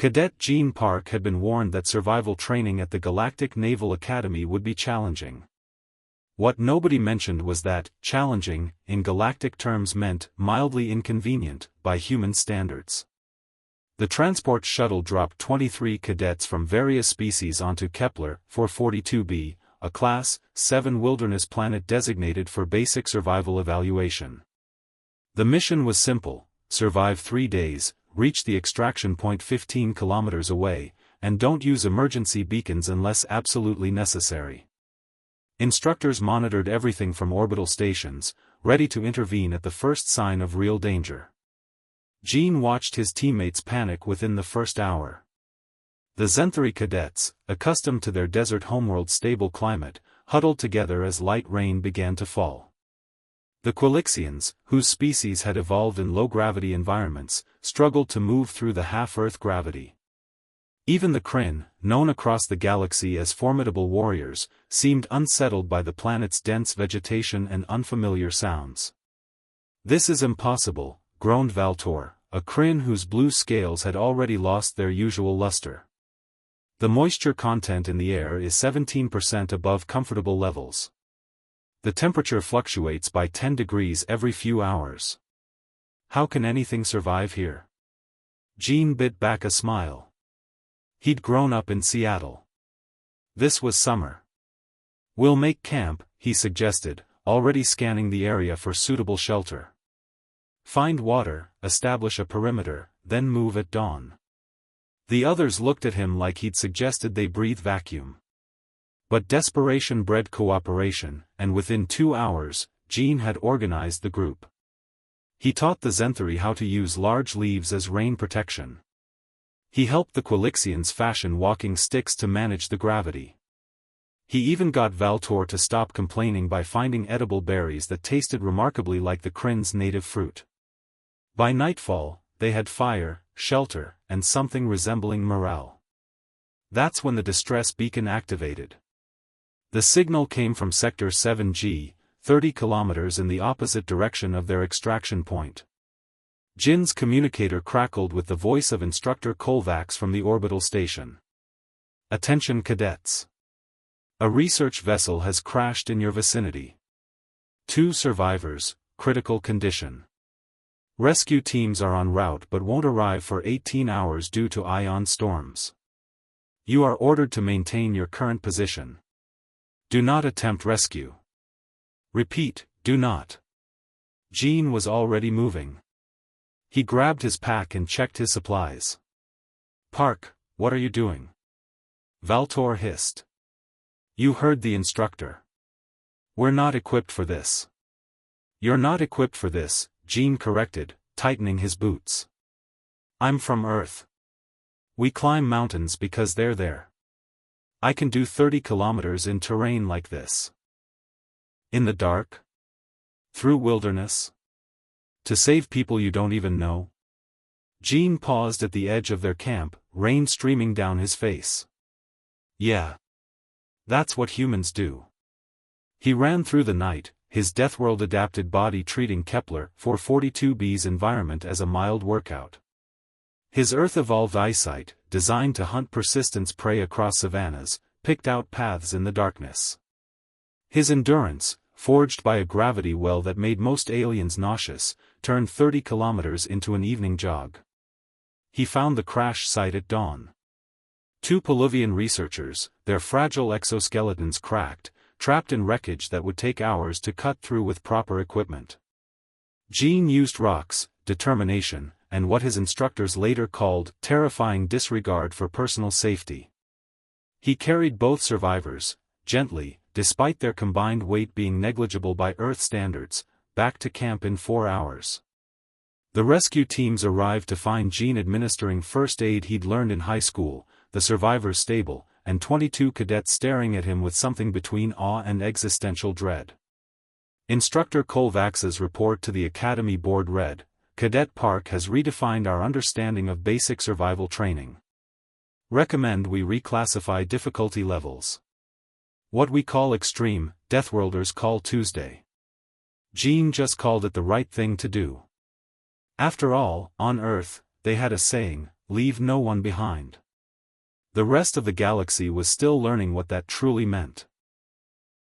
Cadet Gene Park had been warned that survival training at the Galactic Naval Academy would be challenging. What nobody mentioned was that, challenging, in galactic terms meant, mildly inconvenient, by human standards. The transport shuttle dropped 23 cadets from various species onto Kepler 442b, a Class 7 wilderness planet designated for basic survival evaluation. The mission was simple: survive 3 days, reach the extraction point 15 kilometers away, and don't use emergency beacons unless absolutely necessary. Instructors monitored everything from orbital stations, ready to intervene at the first sign of real danger. Gene watched his teammates panic within the first hour. The Zenthari cadets, accustomed to their desert homeworld's stable climate, huddled together as light rain began to fall. The Quilixians, whose species had evolved in low-gravity environments, struggled to move through the half-Earth gravity. Even the Kryn, known across the galaxy as formidable warriors, seemed unsettled by the planet's dense vegetation and unfamiliar sounds. "This is impossible," groaned Valtor, a Kryn whose blue scales had already lost their usual luster. "The moisture content in the air is 17% above comfortable levels. The temperature fluctuates by 10 degrees every few hours. How can anything survive here?" Gene bit back a smile. He'd grown up in Seattle. This was summer. "We'll make camp," he suggested, already scanning the area for suitable shelter. "Find water, establish a perimeter, then move at dawn." The others looked at him like he'd suggested they breathe vacuum. But desperation bred cooperation, and within 2 hours, Gene had organized the group. He taught the Zenthari how to use large leaves as rain protection. He helped the Quilixians fashion walking sticks to manage the gravity. He even got Valtor to stop complaining by finding edible berries that tasted remarkably like the Kryn's native fruit. By nightfall, they had fire, shelter, and something resembling morale. That's when the distress beacon activated. The signal came from Sector 7G, 30 kilometers in the opposite direction of their extraction point. Jin's communicator crackled with the voice of Instructor Kovacs from the orbital station. "Attention cadets. A research vessel has crashed in your vicinity. 2 survivors, critical condition. Rescue teams are en route but won't arrive for 18 hours due to ion storms. You are ordered to maintain your current position. Do not attempt rescue. Repeat, do not." Gene was already moving. He grabbed his pack and checked his supplies. "Park, what are you doing?" Valtor hissed. "You heard the instructor. We're not equipped for this." "You're not equipped for this," Gene corrected, tightening his boots. "I'm from Earth. We climb mountains because they're there. I can do 30 kilometers in terrain like this. In the dark? Through wilderness? To save people you don't even know?" Gene paused at the edge of their camp, rain streaming down his face. "Yeah. That's what humans do." He ran through the night, his Deathworld-adapted body treating Kepler 442b's environment as a mild workout. His Earth-evolved eyesight, designed to hunt persistence prey across savannas, picked out paths in the darkness. His endurance, forged by a gravity well that made most aliens nauseous, turned 30 kilometers into an evening jog. He found the crash site at dawn. 2 Peluvian researchers, their fragile exoskeletons cracked, trapped in wreckage that would take hours to cut through with proper equipment. Gene used rocks, determination, and what his instructors later called terrifying disregard for personal safety. He carried both survivors, gently, despite their combined weight being negligible by Earth standards, back to camp in 4 hours. The rescue teams arrived to find Gene administering first aid he'd learned in high school, the survivors stable, and 22 cadets staring at him with something between awe and existential dread. Instructor Kovacs's report to the Academy Board read, "Cadet Park has redefined our understanding of basic survival training. Recommend we reclassify difficulty levels. What we call extreme, Deathworlders call Tuesday." Gene just called it the right thing to do. After all, on Earth, they had a saying, leave no one behind. The rest of the galaxy was still learning what that truly meant.